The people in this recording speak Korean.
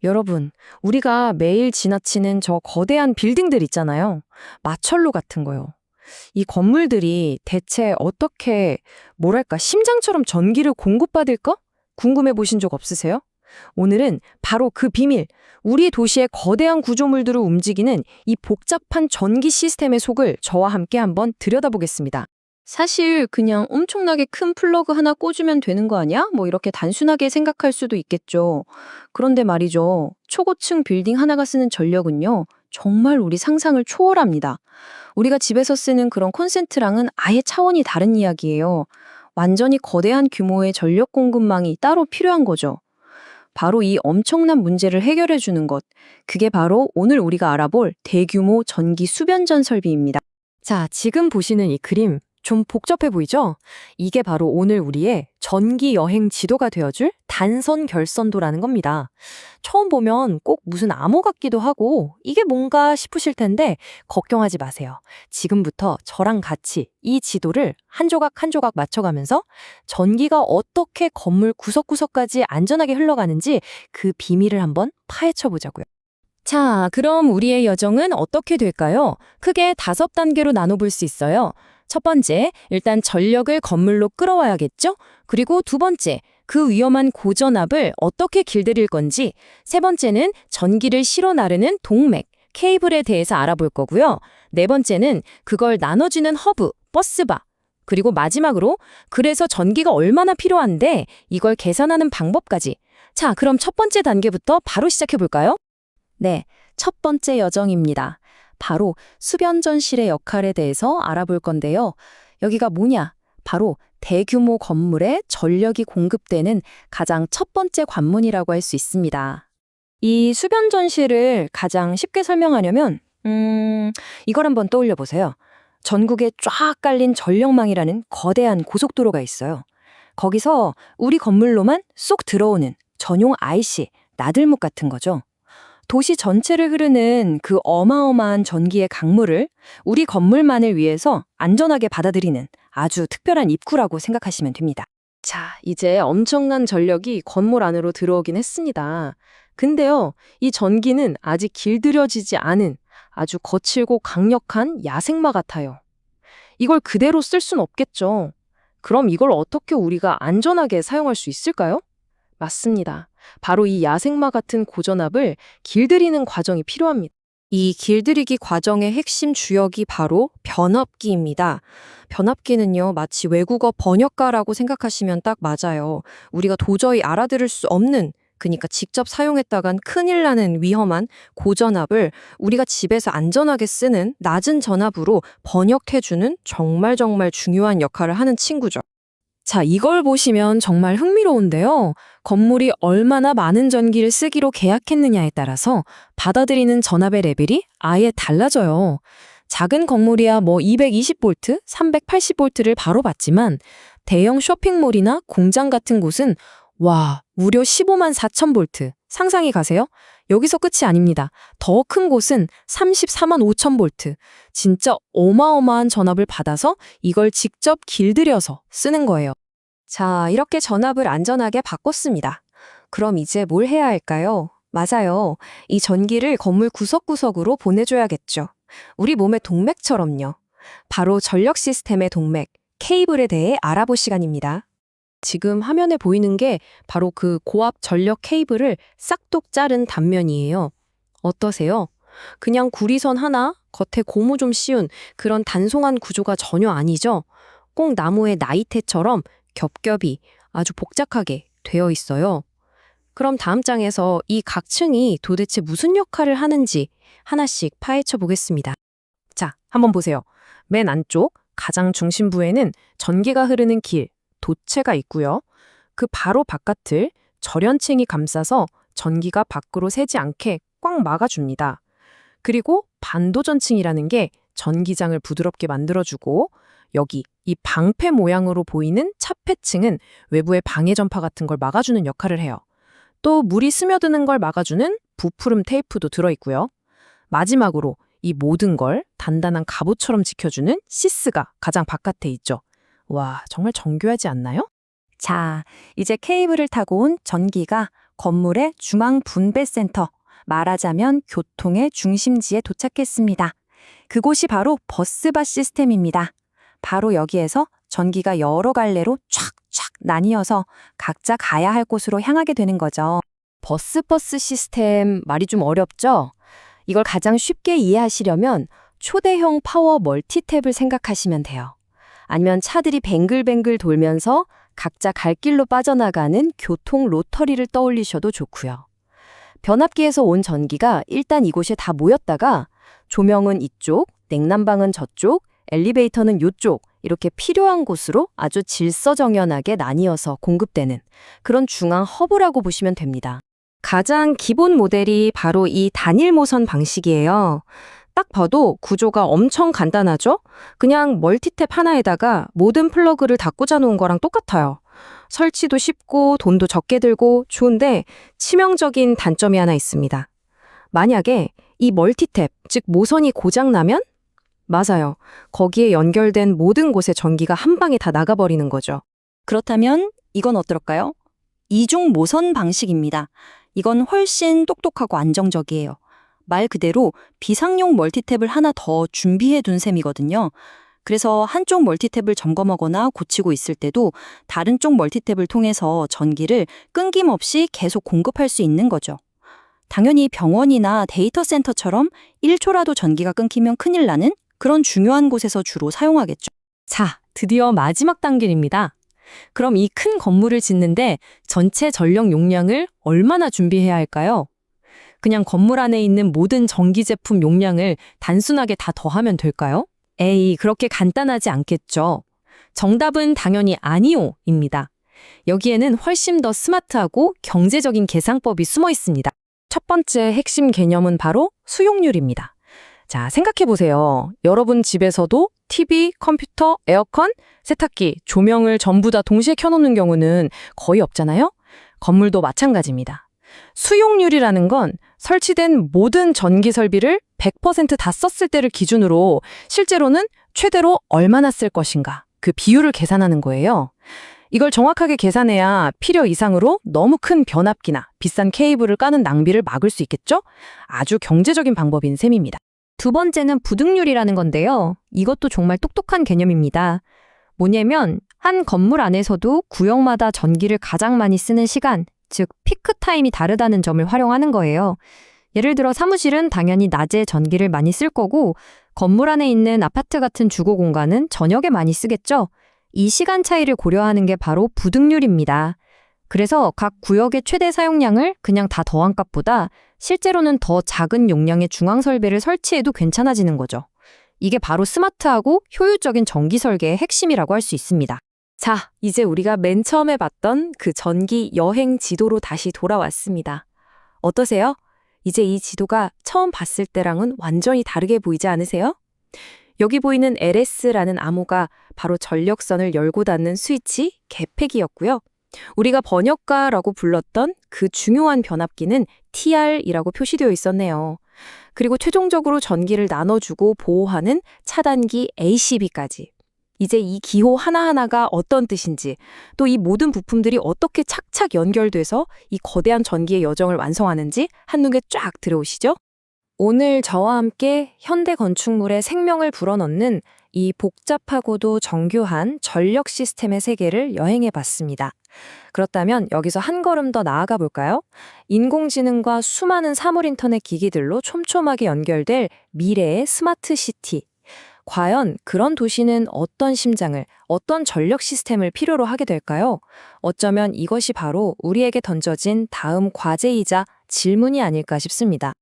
여러분, 우리가 매일 지나치는 저 거대한 빌딩들 있잖아요. 마철로 같은 거요. 이 건물들이 대체 어떻게, 뭐랄까, 심장처럼 전기를 공급받을까? 궁금해 보신 적 없으세요? 오늘은 바로 그 비밀, 우리 도시의 거대한 구조물들을 움직이는 이 복잡한 전기 시스템의 속을 저와 함께 한번 들여다보겠습니다. 사실 그냥 엄청나게 큰 플러그 하나 꽂으면 되는 거 아니야? 뭐 이렇게 단순하게 생각할 수도 있겠죠. 그런데 말이죠. 초고층 빌딩 하나가 쓰는 전력은요. 정말 우리 상상을 초월합니다. 우리가 집에서 쓰는 그런 콘센트랑은 아예 차원이 다른 이야기예요. 완전히 거대한 규모의 전력 공급망이 따로 필요한 거죠. 바로 이 엄청난 문제를 해결해 주는 것. 그게 바로 오늘 우리가 알아볼 대규모 전기 수변전 설비입니다. 자, 지금 보시는 이 그림 좀 복잡해 보이죠? 이게 바로 오늘 우리의 전기 여행 지도가 되어줄 단선 결선도라는 겁니다. 처음 보면 꼭 무슨 암호 같기도 하고 이게 뭔가 싶으실 텐데 걱정하지 마세요. 지금부터 저랑 같이 이 지도를 한 조각 한 조각 맞춰가면서 전기가 어떻게 건물 구석구석까지 안전하게 흘러가는지 그 비밀을 한번 파헤쳐 보자고요. 자, 그럼 우리의 여정은 어떻게 될까요? 크게 5단계로 나눠볼 수 있어요. 첫 번째, 일단 전력을 건물로 끌어와야겠죠? 그리고 두 번째, 그 위험한 고전압을 어떻게 길들일 건지, 세 번째는 전기를 실어 나르는 동맥, 케이블에 대해서 알아볼 거고요. 네 번째는 그걸 나눠주는 허브, 버스바, 그리고 마지막으로 그래서 전기가 얼마나 필요한데 이걸 계산하는 방법까지. 자, 그럼 첫 번째 단계부터 바로 시작해 볼까요? 네, 첫 번째 여정입니다. 바로 수변전실의 역할에 대해서 알아볼 건데요. 여기가 뭐냐? 바로 대규모 건물에 전력이 공급되는 가장 첫 번째 관문이라고 할 수 있습니다. 이 수변전실을 가장 쉽게 설명하려면 이걸 한번 떠올려 보세요. 전국에 쫙 깔린 전력망이라는 거대한 고속도로가 있어요. 거기서 우리 건물로만 쏙 들어오는 전용 IC, 나들목 같은 거죠. 도시 전체를 흐르는 그 어마어마한 전기의 강물을 우리 건물만을 위해서 안전하게 받아들이는 아주 특별한 입구라고 생각하시면 됩니다. 자, 이제 엄청난 전력이 건물 안으로 들어오긴 했습니다. 근데요, 이 전기는 아직 길들여지지 않은 아주 거칠고 강력한 야생마 같아요. 이걸 그대로 쓸 순 없겠죠. 그럼 이걸 어떻게 우리가 안전하게 사용할 수 있을까요? 맞습니다. 바로 이 야생마 같은 고전압을 길들이는 과정이 필요합니다. 이 길들이기 과정의 핵심 주역이 바로 변압기입니다. 변압기는요, 마치 외국어 번역가라고 생각하시면 딱 맞아요. 우리가 도저히 알아들을 수 없는, 그러니까 직접 사용했다간 큰일 나는 위험한 고전압을 우리가 집에서 안전하게 쓰는 낮은 전압으로 번역해주는 정말 중요한 역할을 하는 친구죠. 자, 이걸 보시면 정말 흥미로운데요. 건물이 얼마나 많은 전기를 쓰기로 계약했느냐에 따라서 받아들이는 전압의 레벨이 아예 달라져요. 작은 건물이야 뭐 220V, 380V를 바로 받지만 대형 쇼핑몰이나 공장 같은 곳은 와, 무려 15만 4천 V. 상상이 가세요? 여기서 끝이 아닙니다. 더 큰 곳은 34만 5천 V. 진짜 어마어마한 전압을 받아서 이걸 직접 길들여서 쓰는 거예요. 자, 이렇게 전압을 안전하게 바꿨습니다. 그럼 이제 뭘 해야 할까요? 맞아요. 이 전기를 건물 구석구석으로 보내줘야겠죠. 우리 몸의 동맥처럼요. 바로 전력 시스템의 동맥, 케이블에 대해 알아볼 시간입니다. 지금 화면에 보이는 게 바로 그 고압 전력 케이블을 싹둑 자른 단면이에요. 어떠세요? 그냥 구리선 하나, 겉에 고무 좀 씌운 그런 단송한 구조가 전혀 아니죠? 꼭 나무의 나이테처럼 겹겹이 아주 복잡하게 되어 있어요. 그럼 다음 장에서 이 각 층이 도대체 무슨 역할을 하는지 하나씩 파헤쳐 보겠습니다. 자, 한번 보세요. 맨 안쪽 가장 중심부에는 전기가 흐르는 길, 도체가 있고요. 그 바로 바깥을 절연층이 감싸서 전기가 밖으로 새지 않게 꽉 막아줍니다. 그리고 반도전층이라는 게 전기장을 부드럽게 만들어주고 여기 이 방패 모양으로 보이는 차폐층은 외부의 방해 전파 같은 걸 막아주는 역할을 해요. 또 물이 스며드는 걸 막아주는 부푸름 테이프도 들어있고요. 마지막으로 이 모든 걸 단단한 갑옷처럼 지켜주는 시스가 가장 바깥에 있죠. 와, 정말 정교하지 않나요? 자, 이제 케이블을 타고 온 전기가 건물의 중앙 분배센터, 말하자면 교통의 중심지에 도착했습니다. 그곳이 바로 버스바 시스템입니다. 바로 여기에서 전기가 여러 갈래로 촥촥 나뉘어서 각자 가야 할 곳으로 향하게 되는 거죠. 버스 시스템 말이 좀 어렵죠? 이걸 가장 쉽게 이해하시려면 초대형 파워 멀티탭을 생각하시면 돼요. 아니면 차들이 뱅글뱅글 돌면서 각자 갈 길로 빠져나가는 교통 로터리를 떠올리셔도 좋고요. 변압기에서 온 전기가 일단 이곳에 다 모였다가 조명은 이쪽, 냉난방은 저쪽, 엘리베이터는 이쪽 이렇게 필요한 곳으로 아주 질서정연하게 나뉘어서 공급되는 그런 중앙 허브라고 보시면 됩니다. 가장 기본 모델이 바로 이 단일 모선 방식이에요. 딱 봐도 구조가 엄청 간단하죠? 그냥 멀티탭 하나에다가 모든 플러그를 다 꽂아놓은 거랑 똑같아요. 설치도 쉽고 돈도 적게 들고 좋은데 치명적인 단점이 하나 있습니다. 만약에 이 멀티탭, 즉 모선이 고장나면? 맞아요. 거기에 연결된 모든 곳에 전기가 한 방에 다 나가버리는 거죠. 그렇다면 이건 어떨까요? 이중 모선 방식입니다. 이건 훨씬 똑똑하고 안정적이에요. 말 그대로 비상용 멀티탭을 하나 더 준비해 둔 셈이거든요. 그래서 한쪽 멀티탭을 점검하거나 고치고 있을 때도 다른 쪽 멀티탭을 통해서 전기를 끊김없이 계속 공급할 수 있는 거죠. 당연히 병원이나 데이터 센터처럼 1초라도 전기가 끊기면 큰일 나는 그런 중요한 곳에서 주로 사용하겠죠. 자, 드디어 마지막 단계입니다. 그럼 이 큰 건물을 짓는데 전체 전력 용량을 얼마나 준비해야 할까요? 그냥 건물 안에 있는 모든 전기 제품 용량을 단순하게 다 더하면 될까요? 에이, 그렇게 간단하지 않겠죠. 정답은 당연히 아니오입니다. 여기에는 훨씬 더 스마트하고 경제적인 계산법이 숨어 있습니다. 첫 번째 핵심 개념은 바로 수용률입니다. 자, 생각해보세요. 여러분 집에서도 TV, 컴퓨터, 에어컨, 세탁기, 조명을 전부 다 동시에 켜놓는 경우는 거의 없잖아요? 건물도 마찬가지입니다. 수용률이라는 건 설치된 모든 전기 설비를 100% 다 썼을 때를 기준으로 실제로는 최대로 얼마나 쓸 것인가, 그 비율을 계산하는 거예요. 이걸 정확하게 계산해야 필요 이상으로 너무 큰 변압기나 비싼 케이블을 까는 낭비를 막을 수 있겠죠? 아주 경제적인 방법인 셈입니다. 두 번째는 부득률이라는 건데요. 이것도 정말 똑똑한 개념입니다. 뭐냐면 한 건물 안에서도 구역마다 전기를 가장 많이 쓰는 시간, 즉 피크 타임이 다르다는 점을 활용하는 거예요. 예를 들어 사무실은 당연히 낮에 전기를 많이 쓸 거고 건물 안에 있는 아파트 같은 주거 공간은 저녁에 많이 쓰겠죠. 이 시간 차이를 고려하는 게 바로 부득률입니다. 그래서 각 구역의 최대 사용량을 그냥 다 더한 값보다 실제로는 더 작은 용량의 중앙 설비를 설치해도 괜찮아지는 거죠. 이게 바로 스마트하고 효율적인 전기 설계의 핵심이라고 할 수 있습니다. 자, 이제 우리가 맨 처음에 봤던 그 전기 여행 지도로 다시 돌아왔습니다. 어떠세요? 이제 이 지도가 처음 봤을 때랑은 완전히 다르게 보이지 않으세요? 여기 보이는 LS라는 암호가 바로 전력선을 열고 닫는 스위치, 개폐기였고요. 우리가 번역가라고 불렀던 그 중요한 변압기는 TR이라고 표시되어 있었네요. 그리고 최종적으로 전기를 나눠주고 보호하는 차단기 ACB까지. 이제 이 기호 하나하나가 어떤 뜻인지, 또 이 모든 부품들이 어떻게 착착 연결돼서 이 거대한 전기의 여정을 완성하는지 한눈에 쫙 들어오시죠? 오늘 저와 함께 현대 건축물에 생명을 불어넣는 이 복잡하고도 정교한 전력 시스템의 세계를 여행해 봤습니다. 그렇다면 여기서 한 걸음 더 나아가 볼까요? 인공지능과 수많은 사물 인터넷 기기들로 촘촘하게 연결될 미래의 스마트 시티. 과연 그런 도시는 어떤 심장을, 어떤 전력 시스템을 필요로 하게 될까요? 어쩌면 이것이 바로 우리에게 던져진 다음 과제이자 질문이 아닐까 싶습니다.